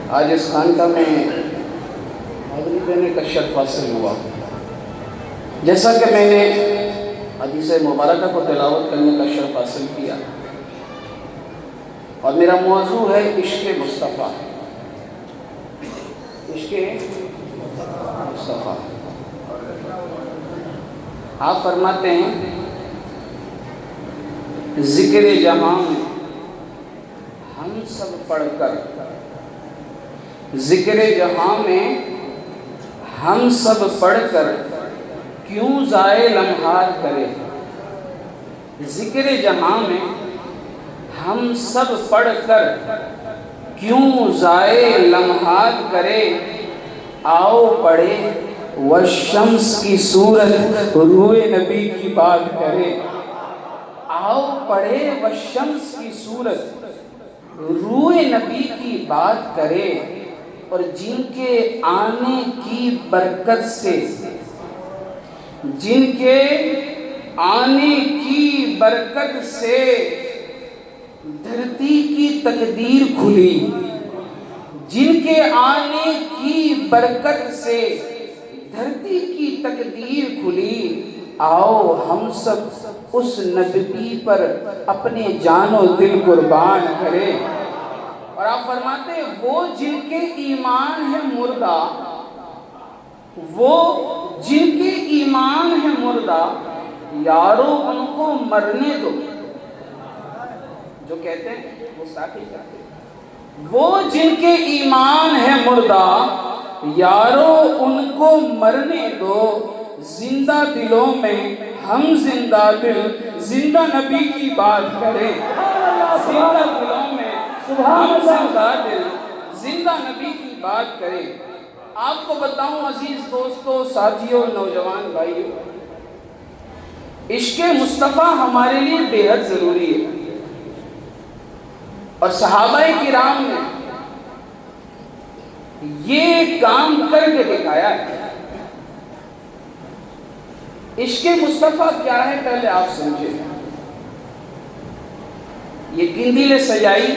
آج اس خانقاہ میں حاضری دینے کا شرف حاصل ہوا۔ جیسا کہ میں نے حدیث مبارکہ کو تلاوت کرنے کا شرف حاصل کیا، اور میرا موضوع ہے عشق مصطفیٰ۔ عشق مصطفیٰ۔ آپ فرماتے ہیں ذکر جہاں میں ہم سب پڑھ کر، ذکر جہاں میں ہم سب پڑھ کر کیوں ضائع لمحات کرے۔ ذکر جہاں میں ہم سب پڑھ کر کیوں ضائع لمحات کرے، آؤ پڑھے والشمس کی صورت روئے نبی کی بات کرے۔ آؤ پڑھے والشمس کی صورت روئے نبی کی بات کرے، اور جن کے آنے کی برکت سے، جن کے آنے کی برکت سے دھرتی کی تقدیر کھلی، جن کے آنے کی برکت سے دھرتی کی تقدیر کھلی، آؤ ہم سب اس نبی پر اپنے جان و دل قربان کریں۔ اور آپ فرماتے ہیں وہ جن کے ایمان ہے مردہ، وہ جن کے ایمان ہے مردہ، یارو ان کو مرنے دو۔ جو کہتے ہیں وہ ساتھی کہتے ہیں، وہ جن کے ایمان ہے مردہ، یارو ان کو مرنے دو۔ زندہ دلوں میں ہم زندہ دل زندہ نبی کی بات کریں۔ زندہ دلوں میں ہم زندہ دل زندہ نبی کی بات کریں۔ آپ کو بتاؤں عزیز دوستو، ساتھیوں، نوجوان بھائیوں، عشق مصطفیٰ ہمارے لیے بے حد ضروری ہے، اور صحابہ کرام نے یہ کام کر کے دکھایا ہے۔ عشق مصطفیٰ کیا ہے پہلے آپ سمجھیں۔ یہ قندیل سجائی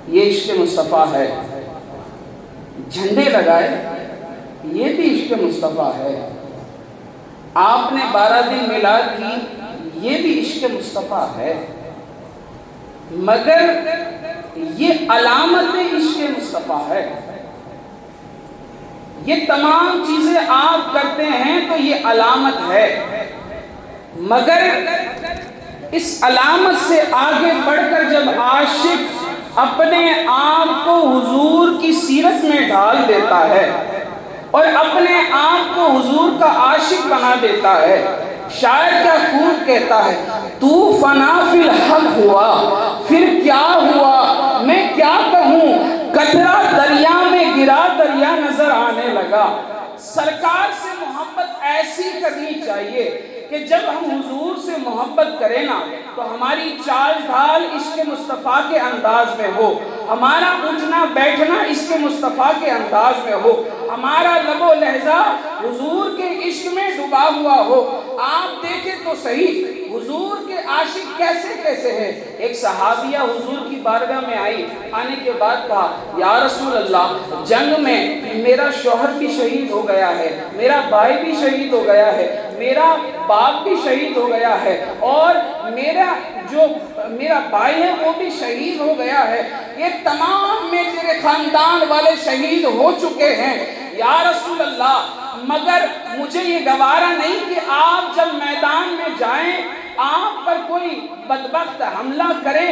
یہ عشق مصطفیٰ ہے، جھنڈے لگائے یہ بھی عشق مصطفیٰ ہے، آپ نے 12 دن میلاد کی یہ بھی عشق مصطفیٰ ہے، مگر یہ علامت عشق مصطفیٰ ہے۔ یہ تمام چیزیں آپ کرتے ہیں تو یہ علامت ہے، مگر اس علامت سے آگے بڑھ کر جب عاشق اپنے آپ کو حضور کی سیرت میں ڈال دیتا ہے اور اپنے آپ کو حضور کا عاشق بنا دیتا ہے، شاعر کیا خوب کہتا ہے، تو فنا فی الحق ہوا پھر کیا ہوا میں کیا کہوں، قطرہ دریا میں گرا دریا نظر آنے لگا۔ سرکار سے محبت ایسی کرنی چاہیے کہ جب ہم حضور سے محبت کریں نا تو ہماری چال ڈھال عشق مصطفیٰ کے انداز میں ہو، ہمارا اٹھنا بیٹھنا عشق مصطفیٰ کے انداز میں ہو، ہمارا لب و لہجہ حضور کے عشق میں ڈوبا ہوا ہو۔ آپ دیکھیں تو صحیح حضور کے عاشق کیسے کیسے ہیں۔ ایک صحابیہ حضور کی بارگاہ میں آئی، آنے کے بعد کہا یا رسول اللہ، جنگ میں میرا شوہر بھی شہید ہو گیا ہے، میرا بھائی بھی شہید ہو گیا ہے، میرا باپ بھی شہید ہو گیا ہے، اور میرا بھائی ہے وہ بھی شہید ہو گیا ہے، یہ تمام میرے خاندان والے شہید ہو چکے ہیں یا رسول اللہ، مگر مجھے یہ گوارا نہیں کہ آپ جب میدان میں جائیں آپ پر کوئی بدبخت حملہ کرے،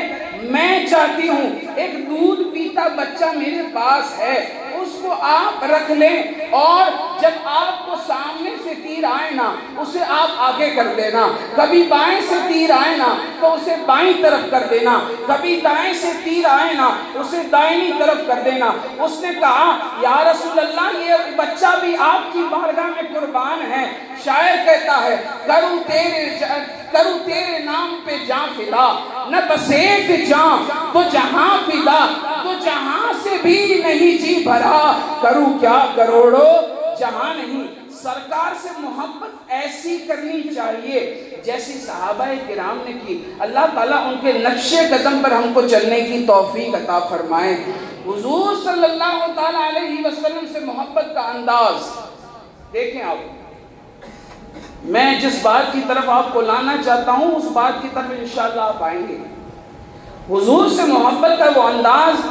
میں چاہتی ہوں ایک دودھ پیتا بچہ میرے پاس ہے، اس کو آپ رکھ لیں، اور جب آپ کو سامنے سے تیر آئے نا اسے آپ آگے کر دینا، کبھی بائیں سے تیر آئے نا تو اسے بائیں طرف کر دینا، کبھی دائیں سے تیر آئے نا اسے دائنی طرف کر دینا۔ اس نے کہا یا رسول اللہ یہ بچہ بھی آپ کی بارگاہ میں قربان ہے۔ شاعر کہتا ہے کروں تیرے نام پہ جان فدا، نہ بس ایک جان تو جہاں فدا، تو جہاں سے بھی نہیں جی بھرا، کروں کیا کروڑوں جہاں نہیں۔ سرکار سے محبت ایسی کرنی چاہیے جیسی صحابہ کرام نے کی۔ اللہ تعالیٰ ان کے نقش قدم پر ہم کو چلنے کی توفیق عطا فرمائے۔ حضور صلی اللہ تعالی علیہ وسلم سے محبت کا انداز دیکھیں آپ. میں جس بات کی طرف آپ کو لانا چاہتا ہوں اس بات کی طرف انشاءاللہ آپ آئیں گے. حضور سے محبت کا وہ انداز.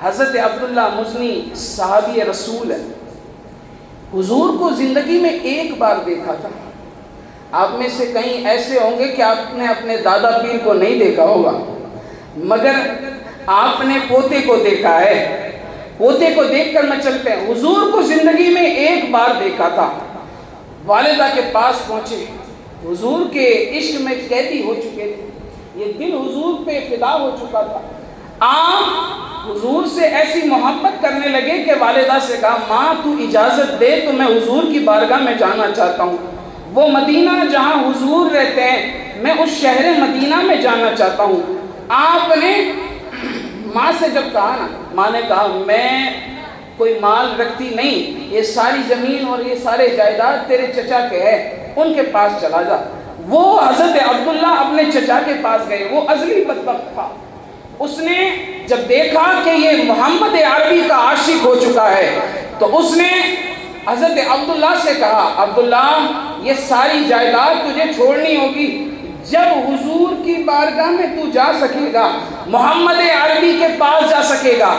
حضرت عبداللہ مزنی صحابی رسول ہے. حضور کو زندگی میں ایک بار دیکھا تھا. آپ میں سے کئی ایسے ہوں گے کہ آپ نے اپنے دادا پیر کو نہیں دیکھا ہوگا، مگر آپ نے پوتے کو دیکھا ہے. پوتے کو دیکھ کر میں چلتے ہیں. حضور کو زندگی میں ایک بار دیکھا تھا. والدہ کے پاس پہنچے، حضور کے عشق میں قیدی ہو چکے تھے. یہ دل حضور پہ فدا ہو چکا تھا. آپ حضور سے ایسی محبت کرنے لگے کہ والدہ سے کہا ماں تو اجازت دے تو میں حضور کی بارگاہ میں جانا چاہتا ہوں. وہ مدینہ جہاں حضور رہتے ہیں میں اس شہر مدینہ میں جانا چاہتا ہوں. آپ نے ماں سے جب کہا نا، ماں نے کہا میں کوئی مال رکھتی نہیں، یہ ساری زمین اور یہ سارے جائیداد تیرے چچا کے ہیں، ان کے پاس چلا جا. وہ حضرت عبداللہ اپنے چچا کے پاس گئے. وہ ازلی بدبخت تھا. اس نے جب دیکھا کہ یہ محمد عربی کا عاشق ہو چکا ہے تو اس نے حضرت عبداللہ سے کہا عبداللہ یہ ساری جائیداد تجھے چھوڑنی ہوگی. جب حضور کی بارگاہ میں تو جا سکے گا، محمد عربی کے پاس جا سکے گا.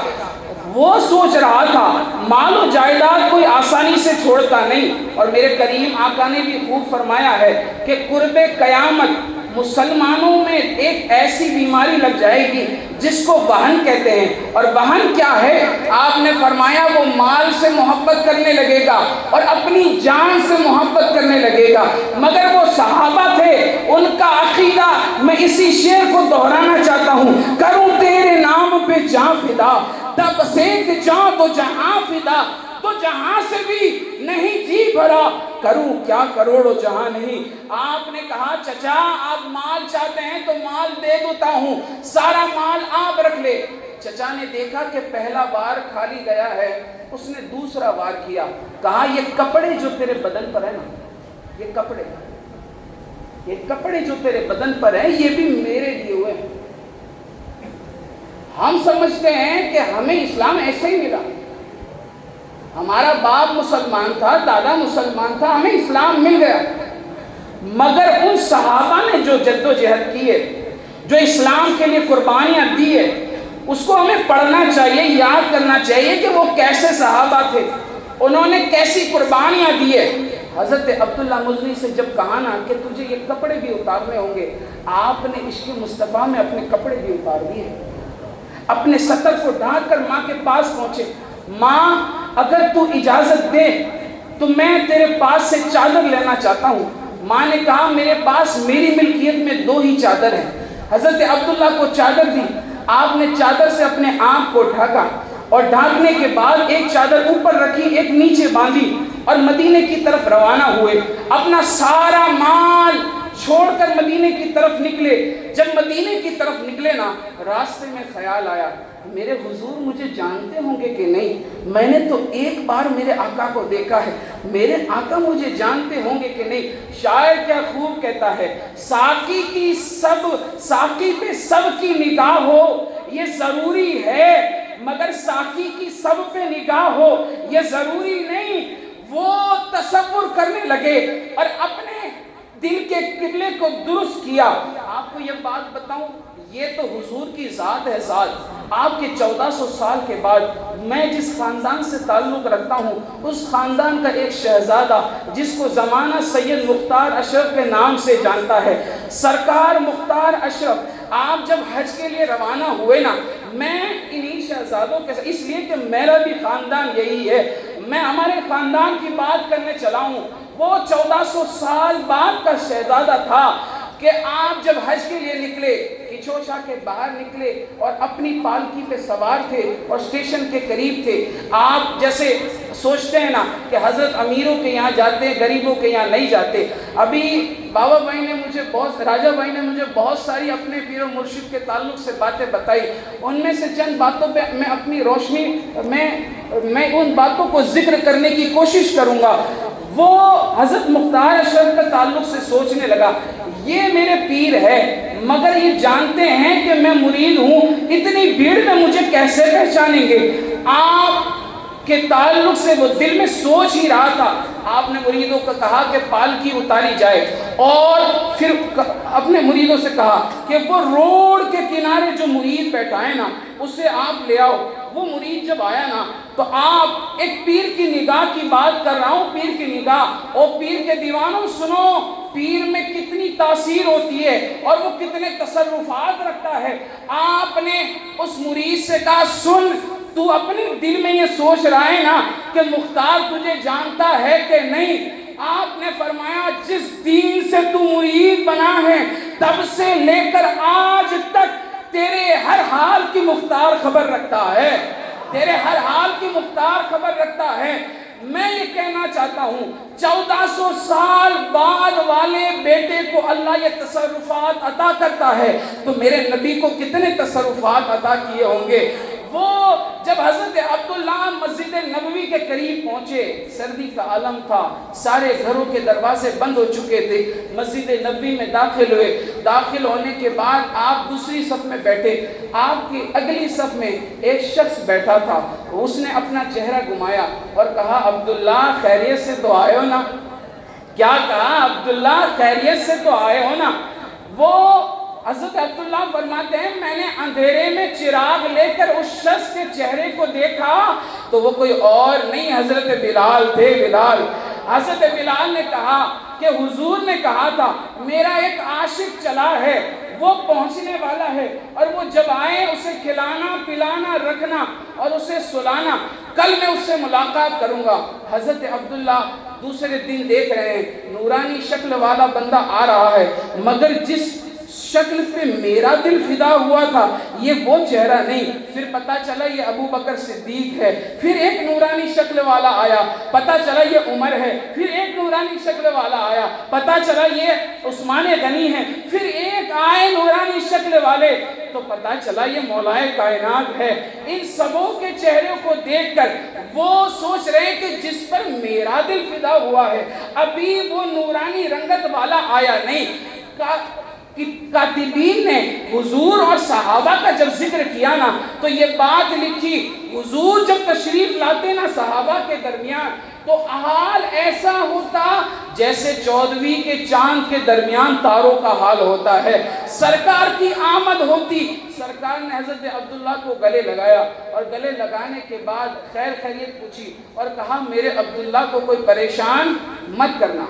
وہ سوچ رہا تھا مال و جائیداد کوئی آسانی سے چھوڑتا نہیں. اور میرے کریم آقا نے بھی خوب فرمایا ہے کہ قرب قیامت مسلمانوں میں ایک ایسی بیماری لگ جائے گی جس کو وہن کہتے ہیں. اور وہن کیا ہے؟ آپ نے فرمایا وہ مال سے محبت کرنے لگے گا اور اپنی جان سے محبت کرنے لگے گا. مگر وہ صحابہ تھے، ان کا عقیدہ میں اسی شعر کو دہرانا چاہتا ہوں. کروں تیرے نام پہ جان فدا، تب سے جان تو جہاں فدا، تو جہاں سے بھی نہیں جی بھرا، کروں کیا کروڑوں جہاں نہیں. آپ نے کہا چچا آپ مال چاہتے ہیں تو مال دے دیتا ہوں، سارا مال آپ رکھ لے. چچا نے دیکھا کہ پہلا بار خالی گیا ہے. اس نے دوسرا بار کیا. کہا یہ کپڑے جو تیرے بدن پر ہیں نا، یہ کپڑے جو تیرے بدن پر ہیں یہ بھی میرے لیے ہوئے ہیں. ہم سمجھتے ہیں کہ ہمیں اسلام ایسے ہی ملا، ہمارا باپ مسلمان تھا، دادا مسلمان تھا، ہمیں اسلام مل گیا. مگر ان صحابہ نے جو جد و جہد کی ہے، جو اسلام کے لیے قربانیاں دی ہے، اس کو ہمیں پڑھنا چاہیے، یاد کرنا چاہیے کہ وہ کیسے صحابہ تھے، انہوں نے کیسی قربانیاں دی ہے. حضرت عبداللہ مزنی سے جب کہا نا کہ تجھے یہ کپڑے بھی اتارنے ہوں گے، آپ نے عشق مصطفیٰ میں اپنے کپڑے بھی اتار دیے، اپنے سطر کو ڈھانک کر ماں کے پاس پہنچے. ماں اگر تو اجازت دے تو میں تیرے پاس سے چادر لینا چاہتا ہوں. ماں نے کہا میرے پاس میری ملکیت میں 2 ہی چادر ہیں. حضرت عبداللہ کو چادر دی. آپ نے چادر سے اپنے آنکھ کو ڈھانکا اور ڈھانکنے کے بعد ایک چادر اوپر رکھی، ایک نیچے باندھی اور مدینے کی طرف روانہ ہوئے. اپنا سارا مال چھوڑ کر مدینے کی طرف نکلے. جب مدینے کی طرف نکلے نا، راستے میں خیال آیا میرے حضور مجھے جانتے ہوں گے کہ نہیں. میں نے تو ایک بار میرے آقا کو دیکھا ہے، میرے آقا مجھے جانتے ہوں گے کہ نہیں. شاعر کیا خوب کہتا ہے، ساقی پہ سب کی نگاہ ہو یہ ضروری ہے، مگر ساقی کی سب پہ نگاہ ہو یہ ضروری نہیں. وہ تصور کرنے لگے اور اپنے دل کے قبلے کو درست کیا. آپ کو یہ بات بتاؤں، یہ تو حضور کی ذات ہے. ذات آپ کے 1400 سال کے بعد میں جس خاندان سے تعلق رکھتا ہوں، اس خاندان کا ایک شہزادہ جس کو زمانہ سید مختار اشرف کے نام سے جانتا ہے، سرکار مختار اشرف، آپ جب حج کے لیے روانہ ہوئے نا، میں انہی شہزادوں کے ساتھ، اس لیے کہ میرا بھی خاندان یہی ہے، میں ہمارے خاندان کی بات کرنے چلا ہوں. وہ 1400 سال بعد کا شہزادہ تھا کہ آپ جب حج کے لیے نکلے، کچھوچا کے باہر نکلے اور اپنی پالکی پہ سوار تھے اور اسٹیشن کے قریب تھے. آپ جیسے سوچتے ہیں نا کہ حضرت امیروں کے یہاں جاتے ہیں، غریبوں کے یہاں نہیں جاتے. ابھی بابا بھائی نے مجھے راجہ بھائی نے مجھے بہت ساری اپنے پیر و مرشد کے تعلق سے باتیں بتائی. ان میں سے چند باتوں پہ میں اپنی روشنی میں ان باتوں کو ذکر کرنے کی کوشش کروں گا. وہ حضرت مختار اشرف کے تعلق سے سوچنے لگا، یہ میرے پیر ہے مگر یہ جانتے ہیں کہ میں مرید ہوں، اتنی بھیڑ میں مجھے کیسے پہچانیں گے؟ آپ کے تعلق سے وہ دل میں سوچ ہی رہا تھا۔ آپ نے مریدوں کو کہا کہ پالکی اتاری جائے، اور پھر اپنے مریدوں سے کہا کہ وہ روڈ کے کنارے جو مرید بیٹھا ہے نا اسے آپ لے آؤ۔ وہ مرید جب آیا نا تو آپ ایک پیر کی نگاہ کی بات کر رہا ہوں، پیر کی نگاہ، اور پیر کے دیوانوں سنو، پیر میں کتنی تاثیر ہوتی ہے اور وہ کتنے تصرفات رکھتا ہے۔ آپ نے اس مرید سے کہا سن، تو اپنے دل میں یہ سوچ رہا ہے نا کہ مختار تجھے جانتا ہے کہ نہیں؟ آپ نے فرمایا جس دین سے تو مرید بنا ہے تب سے لے کر آج تک تیرے ہر حال کی مختار خبر رکھتا ہے، تیرے ہر حال کی مختار خبر رکھتا ہے۔ میں یہ کہنا چاہتا ہوں 1400 سال بعد والے بیٹے کو اللہ یہ تصرفات عطا کرتا ہے تو میرے نبی کو کتنے تصرفات عطا کیے ہوں گے۔ وہ جب حضرت عبداللہ مسجد نبوی کے قریب پہنچے، سردی کا عالم تھا، سارے گھروں کے دروازے بند ہو چکے تھے، مسجد نبوی میں داخل ہوئے۔ داخل ہونے کے بعد آپ دوسری صف میں بیٹھے، آپ کی اگلی صف میں ایک شخص بیٹھا تھا، اس نے اپنا چہرہ گھمایا اور کہا عبداللہ خیریت سے تو آئے ہو نا؟ کیا کہا؟ عبداللہ خیریت سے تو آئے ہو نا؟ وہ حضرت عبداللہ فرماتے ہیں میں نے اندھیرے میں چراغ لے کر اس شخص کے چہرے کو دیکھا تو وہ کوئی اور نہیں حضرت بلال تھے۔ بلال، حضرت بلال نے کہا کہ حضور نے کہا تھا میرا ایک عاشق چلا ہے، وہ پہنچنے والا ہے، اور وہ جب آئے اسے کھلانا پلانا رکھنا اور اسے سلانا، کل میں اس سے ملاقات کروں گا۔ حضرت عبداللہ دوسرے دن دیکھ رہے ہیں نورانی شکل والا بندہ آ رہا ہے، مگر جس شکل پہ میرا دل فدا ہوا تھا یہ وہ چہرہ نہیں۔ پھر پتا چلا یہ ابو بکر صدیق ہے، پھر ایک نورانی شکل والا آیا، پتا چلا یہ عمر ہے، پھر ایک نورانی شکل والا آیا، پتا چلا یہ عثمان غنی ہے، پھر ایک آئے نورانی شکل والے تو پتا چلا یہ مولائے کائنات ہے۔ ان سبوں کے چہروں کو دیکھ کر وہ سوچ رہے کہ جس پر میرا دل فدا ہوا ہے ابھی وہ نورانی رنگت والا آیا نہیں۔ کاتبین نے حضور اور صحابہ کا جب ذکر کیا نا تو یہ بات لکھی، حضور جب تشریف لاتے نا صحابہ کے درمیان تو حال ایسا ہوتا جیسے 14ویں کے چاند کے درمیان تاروں کا حال ہوتا ہے۔ سرکار کی آمد ہوتی، سرکار نے حضرت عبداللہ کو گلے لگایا اور گلے لگانے کے بعد خیر خیریت پوچھی اور کہا میرے عبداللہ کو کوئی پریشان مت کرنا،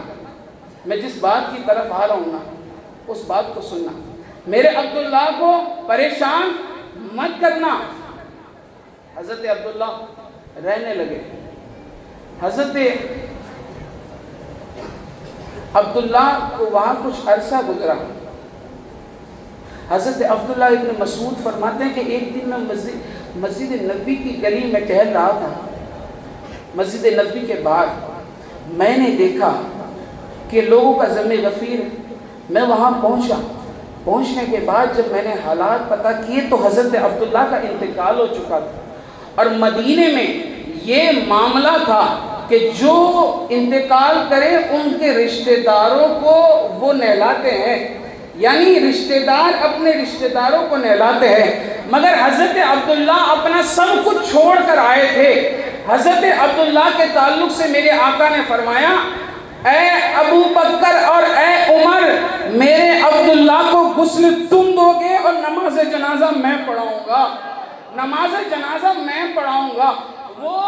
میں جس بات کی طرف آ رہا ہوں نا اس بات کو سننا، میرے عبداللہ کو پریشان مت کرنا۔ حضرت عبداللہ رہنے لگے۔ حضرت عبداللہ کو وہاں کچھ عرصہ گزرا۔ حضرت عبداللہ ابن مسعود فرماتے ہیں کہ ایک دن میں مسجد نبوی کی گلی میں ٹہل رہا تھا، مسجد نبوی کے بعد میں نے دیکھا کہ لوگوں کا ضم غفیر ہے۔ میں وہاں پہنچا، پہنچنے کے بعد جب میں نے حالات پتہ کیے تو حضرت عبداللہ کا انتقال ہو چکا تھا، اور مدینے میں یہ معاملہ تھا کہ جو انتقال کرے ان کے رشتہ داروں کو وہ نہلاتے ہیں، یعنی رشتہ دار اپنے رشتہ داروں کو نہلاتے ہیں، مگر حضرت عبداللہ اپنا سب کچھ چھوڑ کر آئے تھے۔ حضرت عبداللہ کے تعلق سے میرے آقا نے فرمایا اے ابو بکر اور اے عمر، میرے عبداللہ کو غسل تم دو گے اور نماز جنازہ میں پڑھاؤں گا، نماز جنازہ میں پڑھاؤں گا۔ وہ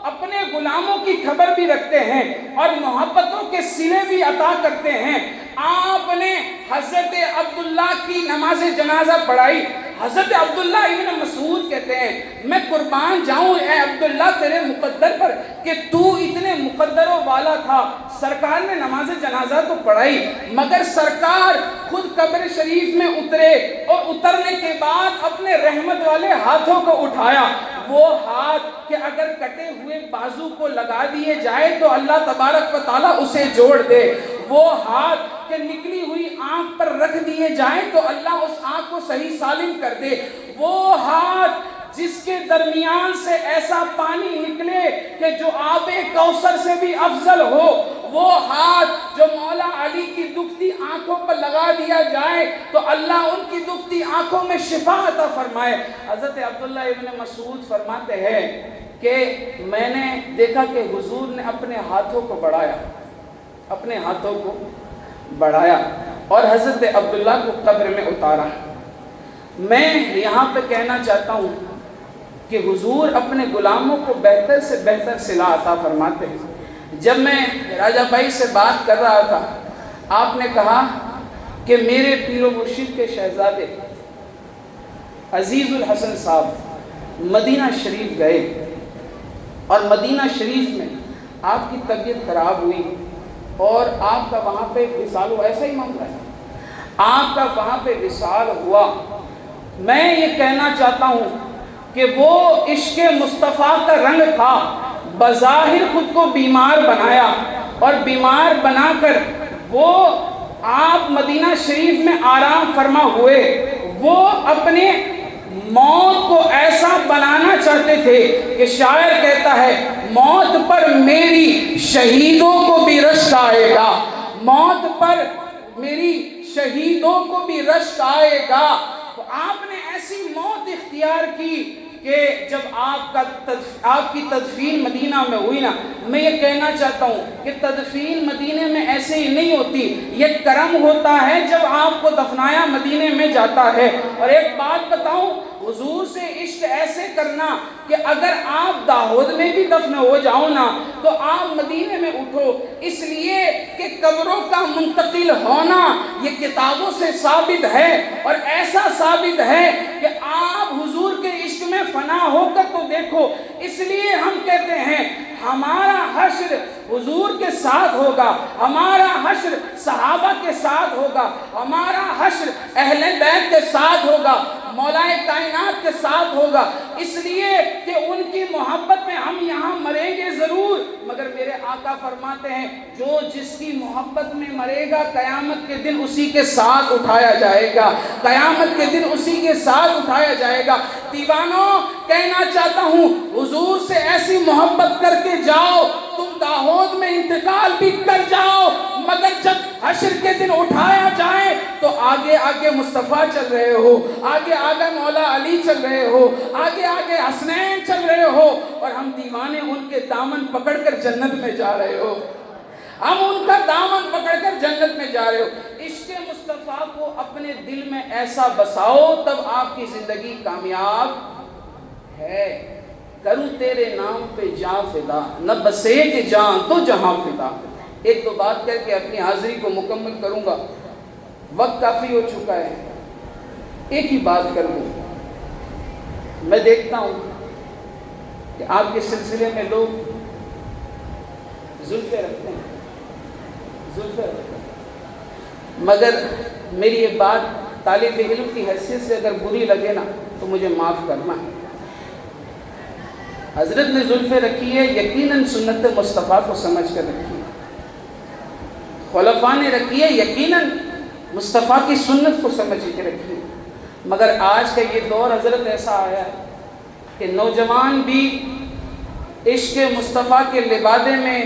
اپنے غلاموں کی خبر بھی رکھتے ہیں اور محبتوں کے صلے بھی عطا کرتے ہیں۔ آپ نے حضرت عبداللہ کی نماز جنازہ پڑھائی۔ حضرت عبداللہ ابن مسعود کہتے ہیں میں قربان جاؤں اے عبداللہ تیرے مقدر پر کہ تو اتنے مقدروں والا تھا۔ سرکار نے نماز جنازہ تو پڑھائی مگر سرکار خود قبر شریف میں اترے اور اترنے کے بعد اپنے رحمت والے ہاتھوں کو اٹھایا، وہ ہاتھ کہ اگر کٹے ہوئے بازو کو لگا دیے جائے تو اللہ تبارک و تعالیٰ اسے جوڑ دے، وہ ہاتھ کہ نکلی ہوئی آنکھ پر رکھ دیے جائیں تو اللہ اس آنکھ کو صحیح سالم کر دے، وہ ہاتھ جس کے درمیان سے ایسا پانی نکلے کہ جو آب کوثر سے بھی افضل ہو، وہ ہاتھ جو مولا علی کی دکھتی آنکھوں پر لگا دیا جائے تو اللہ ان کی دکھتی آنکھوں میں شفا عطا فرمائے۔ حضرت عبداللہ ابن مسعود فرماتے ہیں کہ میں نے دیکھا کہ حضور نے اپنے ہاتھوں کو بڑھایا، اپنے ہاتھوں کو بڑھایا اور حضرت عبداللہ کو قبر میں اتارا۔ میں یہاں پہ کہنا چاہتا ہوں کہ حضور اپنے غلاموں کو بہتر سے بہتر صلاح عطا فرماتے ہیں۔ جب میں راجہ بھائی سے بات کر رہا تھا، آپ نے کہا کہ میرے پیر و مرشد کے شہزادے عزیز الحسن صاحب مدینہ شریف گئے اور مدینہ شریف میں آپ کی طبیعت خراب ہوئی اور آپ کا وہاں پہ وصال ہوا۔ ایسا ہی معاملہ ہے، آپ کا وہاں پہ وصال ہوا۔ میں یہ کہنا چاہتا ہوں کہ وہ عشق مصطفیٰ کا رنگ تھا، بظاہر خود کو بیمار بنایا اور بیمار بنا کر وہ آپ مدینہ شریف میں آرام فرما ہوئے۔ وہ اپنے موت کو ایسا بنانا چاہتے تھے کہ شاعر کہتا ہے موت پر میری شہیدوں کو بھی رشک آئے گا، موت پر میری شہیدوں کو بھی رشک آئے گا۔ تو آپ نے ایسی موت اختیار کی کہ جب آپ کی تدفین مدینہ میں ہوئی نا، میں یہ کہنا چاہتا ہوں کہ تدفین مدینے میں ایسے ہی نہیں ہوتی، یہ کرم ہوتا ہے جب آپ کو دفنایا مدینے میں جاتا ہے۔ اور ایک بات بتاؤں، حضور سے عشق ایسے کرنا کہ اگر آپ داؤد میں بھی دفن ہو جاؤ نا تو آپ مدینے میں اٹھو، اس لیے کہ قبروں کا منتقل ہونا یہ کتابوں سے ثابت ہے اور ایسا ثابت ہے کہ آپ حضور کے عشق میں فنا ہو کر تو دیکھو۔ اس لیے ہم کہتے ہیں ہمارا حشر حضور کے ساتھ ہوگا، ہمارا حشر صحابہ کے ساتھ ہوگا، ہمارا حشر اہل بیت کے ساتھ ہوگا، مولا کائنات کے ساتھ ہوگا، اس لیے کہ ان کی محبت میں ہم یہاں مریں گے ضرور، مگر میرے آقا فرماتے ہیں جو جس کی محبت میں مرے گا قیامت کے دن اسی کے ساتھ اٹھایا جائے گا، قیامت کے دن اسی کے ساتھ اٹھایا جائے گا۔ دیوانوں، کہنا چاہتا ہوں حضور سے ایسی محبت کر کے جاؤ، تم داؤد میں انتقال بھی کر جاؤ، مگر جب حشر کے دن اٹھایا جائے تو آگے آگے مصطفیٰ چل رہے ہو، آگے آگے مولا علی چل رہے ہو، آگے آگے حسنین چل رہے ہو، اور ہم دیوانے ان کے دامن پکڑ کر جنت میں جا رہے ہو، ہم ان کا دامن پکڑ کر جنت میں جا رہے ہو۔ عشق مصطفیٰ کو اپنے دل میں ایسا بساؤ، تب آپ کی زندگی کامیاب ہے۔ کروں تیرے نام پہ جاں فدا، نہ بسے کہ جاں تو جہاں فدا۔ ایک دو بات کر کے اپنی حاضری کو مکمل کروں گا، وقت کافی ہو چکا ہے۔ ایک ہی بات کر دوں، میں دیکھتا ہوں کہ آپ کے سلسلے میں لوگ زلفیں رکھتے ہیں، مگر میری یہ بات طالب علم کی حیثیت سے اگر بری لگے نا تو مجھے معاف کرنا ہے۔ حضرت نے زلفیں رکھی ہے، یقیناً سنت مصطفیٰ کو سمجھ کر رکھی ہے، خلفاء نے رکھی ہے، یقیناً مصطفیٰ کی سنت کو سمجھ کے رکھی ہے، مگر آج کا یہ دور حضرت ایسا آیا ہے کہ نوجوان بھی عشق مصطفیٰ کے لبادے میں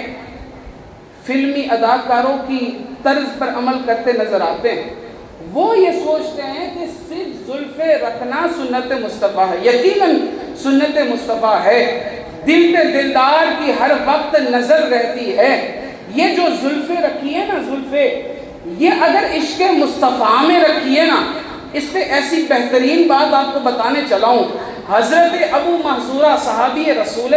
فلمی اداکاروں کی طرز پر عمل کرتے نظر آتے ہیں۔ وہ یہ سوچتے ہیں کہ صرف زلفیں رکھنا سنت مصطفیٰ ہے، یقیناً سنت مصطفیٰ ہے، دل پہ دلدار کی ہر وقت نظر رہتی ہے۔ یہ جو زلفیں رکھی ہے نا، زلفیں یہ اگر عشق مصطفیٰ میں رکھی ہے نا، اس پہ ایسی بہترین بات آپ کو بتانے چلا ہوں۔ حضرت ابو محذورہ صحابی رسول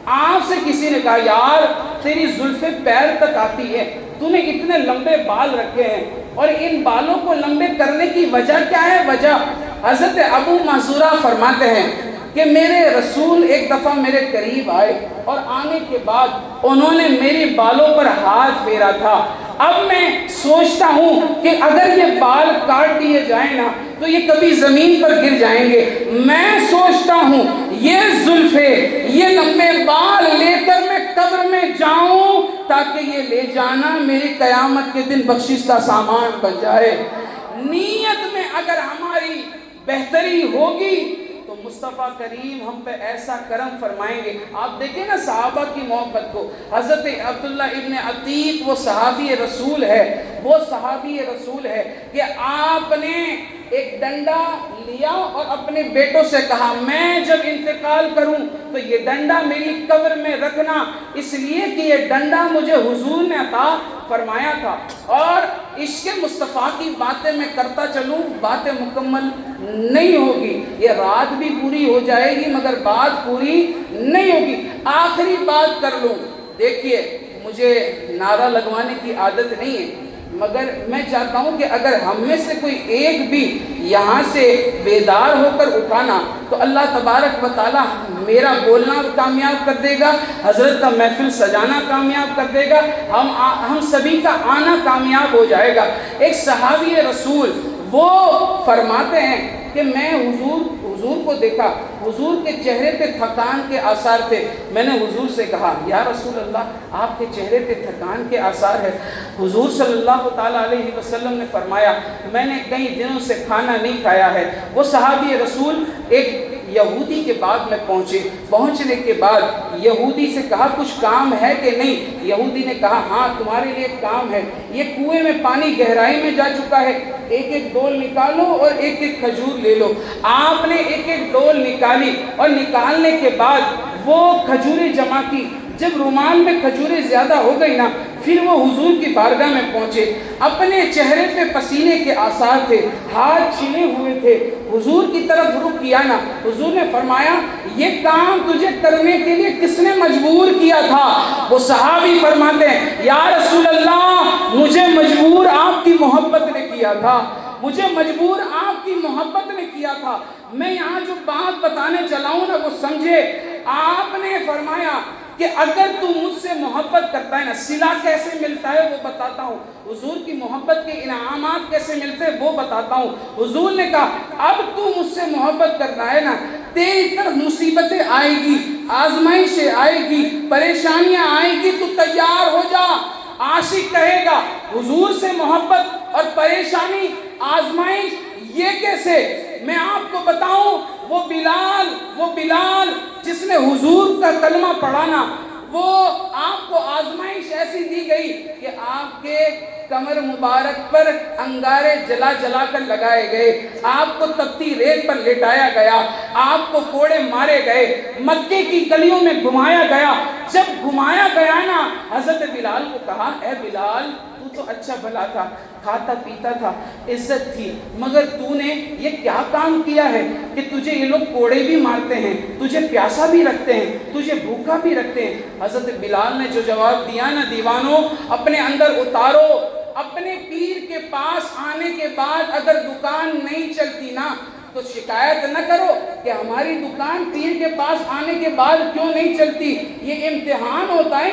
آپ سے کسی نے کہا یار تیری زلفیں پیر تک آتی ہے، تو نے اتنے لمبے بال رکھے ہیں اور ان بالوں کو لمبے کرنے کی وجہ کیا ہے؟ وجہ حضرت ابو محذورہ فرماتے ہیں کہ میرے رسول ایک دفعہ میرے قریب آئے اور آنے کے بعد انہوں نے میرے بالوں پر ہاتھ پھیرا تھا۔ اب میں سوچتا ہوں کہ اگر یہ بال کاٹ دیے جائیں نا تو یہ کبھی زمین پر گر جائیں گے، میں سوچتا ہوں یہ زلفیں، یہ لمبے بال لے کر میں قبر میں جاؤں تاکہ یہ لے جانا میری قیامت کے دن بخشش کا سامان بن جائے۔ نیت میں اگر ہماری بہتری ہوگی تو مصطفیٰ کریم ہم پہ ایسا کرم فرمائیں گے. آپ دیکھیں نا صحابہ کی محبت کو. حضرت عبداللہ ابن عتیق وہ صحابی رسول ہے, وہ صحابی رسول ہے کہ آپ نے ایک ڈنڈا لیا اور اپنے بیٹوں سے کہا میں جب انتقال کروں تو یہ ڈنڈا میری قبر میں رکھنا, اس لیے کہ یہ ڈنڈا مجھے حضور نے عطا فرمایا تھا. اور عشق مصطفیٰ کی باتیں میں کرتا چلوں, باتیں مکمل نہیں ہوگی, یہ رات بھی پوری ہو جائے گی مگر بات پوری نہیں ہوگی. آخری بات کر لوں. دیکھیے مجھے نعرہ لگوانے کی عادت نہیں ہے, مگر میں چاہتا ہوں کہ اگر ہم میں سے کوئی ایک بھی یہاں سے بیدار ہو کر اٹھانا تو اللہ تبارک و تعالی میرا بولنا کامیاب کر دے گا, حضرت کا محفل سجانا کامیاب کر دے گا, ہم سبھی کا آنا کامیاب ہو جائے گا. ایک صحابی رسول وہ فرماتے ہیں کہ میں حضور کو دیکھا, حضور کے چہرے پہ تھکان کے آثار تھے. میں نے حضور سے کہا یا رسول اللہ آپ کے چہرے پہ تھکان کے آثار ہے. حضور صلی اللہ تعالیٰ علیہ وسلم نے فرمایا میں نے کئی دنوں سے کھانا نہیں کھایا ہے. وہ صحابی رسول ایک یہودی کے بعد میں پہنچنے کے بعد یہودی سے کہا کچھ کام ہے کہ نہیں. یہودی نے کہا ہاں تمہارے لیے کام ہے, یہ کنویں میں پانی گہرائی میں جا چکا ہے, ایک ایک ڈول نکالو اور ایک ایک کھجور لے لو. آپ نے ایک ایک ڈول نکالی اور نکالنے کے بعد وہ کھجوریں جمع کی. جب رومال میں کھجوریں زیادہ ہو گئی نا, پھر وہ حضور کی بارگاہ میں پہنچے. اپنے چہرے پہ پسینے کے آثار تھے, ہاتھ چھلے ہوئے تھے. حضور کی طرف رخ کیا نا, حضور نے فرمایا یہ کام تجھے کرنے کے لیے کس نے مجبور کیا تھا؟ وہ صحابی فرماتے ہیں یا رسول اللہ مجھے مجبور آپ کی محبت نے کیا تھا, مجھے مجبور آپ کی محبت نے کیا تھا. میں یہاں جو بات بتانے چلا ہوں نا وہ سمجھے. آپ نے فرمایا کہ اگر تو مجھ سے محبت کرتا ہے نا, صلہ کیسے ملتا ہے وہ بتاتا ہوں, حضور کی محبت کے انعامات کیسے ملتے ہیں وہ بتاتا ہوں. حضور نے کہا اب تو مجھ سے محبت کرنا ہے نا, تیری طرف مصیبتیں آئے گی, آزمائشیں آئے گی, پریشانیاں آئیں گی, تو تیار ہو جا. عاشق کہے گا حضور سے محبت اور پریشانی آزمائش یہ کیسے؟ میں آپ کو بتاؤں وہ بلال جس نے حضور کا کلمہ پڑھانا, وہ آپ کو آزمائش ایسی دی گئی کہ آپ کے کمر مبارک پر انگارے جلا کر لگائے گئے, آپ کو تپتی ریت پر لٹایا گیا, آپ کو کوڑے مارے گئے, مکے کی گلیوں میں گھمایا گیا. جب گھمایا گیا نا, حضرت بلال کو کہا اے بلال تو اچھا بھلا تھا, کھاتا پیتا تھا, عزت تھی, مگر تو نے یہ کیا کام کیا ہے کہ تجھے یہ لوگ کوڑے بھی مارتے ہیں, تجھے پیاسا بھی رکھتے ہیں, تجھے بھوکا بھی رکھتے ہیں. حضرت بلال نے جو جواب دیا نا, دیوانوں اپنے اندر اتارو. اپنے پیر کے پاس آنے کے بعد اگر دکان نہیں چلتی نا تو شکایت نہ کرو کہ ہماری دکان پیر کے پاس آنے کے بعد کیوں نہیں چلتی. یہ امتحان ہوتا ہے,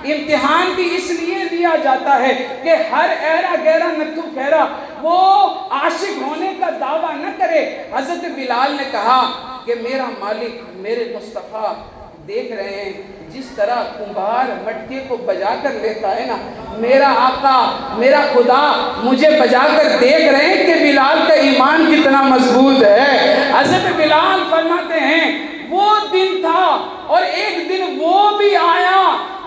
امتحان بھی اس لیے دیا جاتا ہے کہ ہر ایرا گیرا نتھو خیرا وہ عاشق ہونے کا دعویٰ نہ کرے. حضرت بلال نے کہا کہ میرا مالک میرے مصطفیٰ دیکھ رہے ہیں جس طرح کمبھار مٹکے کو بجا کر لیتا ہے نا, میرا آقا میرا خدا مجھے بجا کر دیکھ رہے ہیں کہ بلال کا ایمان کتنا مضبوط ہے. حضرت بلال فرماتے ہیں وہ دن تھا اور ایک دن وہ بھی آیا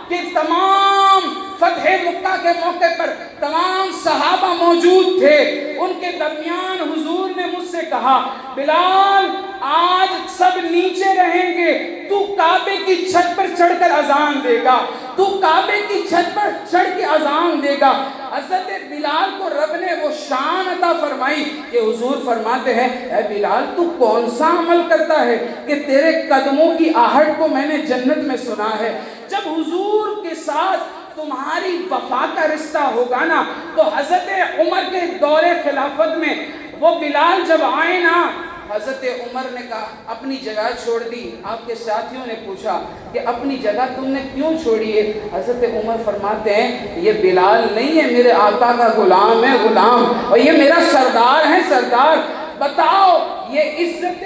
کہ تمام فتح مکہ کے موقع پر تمام صحابہ موجود تھے. ان کے درمیان حضور نے مجھ سے کہا بلال آج سب نیچے رہیں گے, تو کعبے کی چھت پر چڑھ کر اذان دے گا, تو کعبے کی چھت پر چڑھ کے اذان دے گا. حضرت بلال کو رب نے وہ شان عطا فرمائی کہ حضور فرماتے ہیں اے بلال تو کون سا عمل کرتا ہے کہ تیرے قدموں کی آہٹ کو میں نے جنت میں سنا ہے. جب حضور کے ساتھ تمہاری وفا کا رشتہ ہوگا نا تو حضرت عمر کے دور خلافت میں وہ بلال جب آئے نا, حضرت عمر نے کہا اپنی جگہ چھوڑ دی. آپ کے ساتھیوں نے پوچھا کہ اپنی جگہ تم نے کیوں چھوڑی ہے؟ حضرت عمر فرماتے ہیں یہ بلال نہیں ہے, میرے آقا کا غلام ہے, غلام, اور یہ میرا سردار ہے, سردار. بتاؤ یہ عزت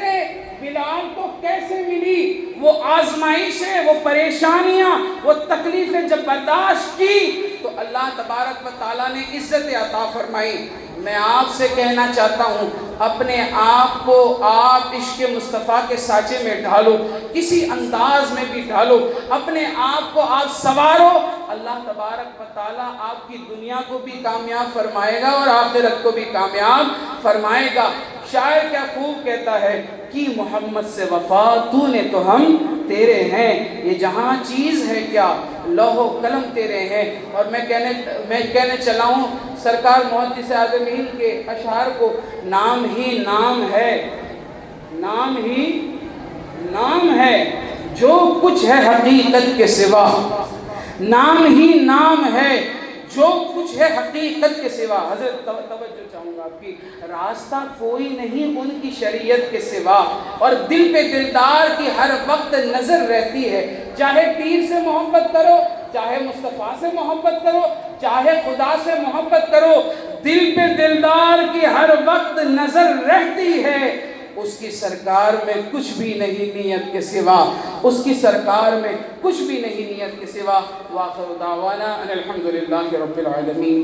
بلال کو کیسے ملی؟ وہ آزمائشیں, وہ پریشانیاں, وہ تکلیفیں جب برداشت کی تو اللہ تبارک و تعالیٰ نے عزت عطا فرمائی. میں آپ سے کہنا چاہتا ہوں اپنے آپ کو آپ عشق مصطفیٰ کے سانچے میں ڈھالو، کسی انداز میں بھی ڈھالو، اپنے آپ کو آپ سنوارو، اللہ تبارک و تعالیٰ آپ کی دنیا کو بھی کامیاب فرمائے گا اور آخرت کو بھی کامیاب فرمائے گا۔ شاعر کیا خوب کہتا ہے کہ محمد سے وفا تو نے تو ہم تیرے ہیں، یہ جہاں چیز ہے کیا لوح و قلم تیرے ہیں۔ اور میں کہنے چلا ہوں سرکار محدث اعظم ہند کے اشعار کو، نام ہی نام ہے، نام ہی نام ہے جو کچھ ہے حقیقت کے سوا، نام ہی نام ہے جو کچھ ہے حقیقت کے سوا۔ حضرت توجہ چاہوں گا آپ کی، راستہ کوئی نہیں ان کی شریعت کے سوا، اور دل پہ دلدار کی ہر وقت نظر رہتی ہے، چاہے پیر سے محبت کرو، چاہے مصطفیٰ سے محبت کرو، چاہے خدا سے محبت کرو، دل پہ دلدار کی ہر وقت نظر رہتی ہے، اس کی سرکار میں کچھ بھی نہیں نیت کے سوا، اس کی سرکار میں کچھ بھی نہیں نیت کے سوا۔ وآخر دعوانا ان الحمدللہ رب العالمین۔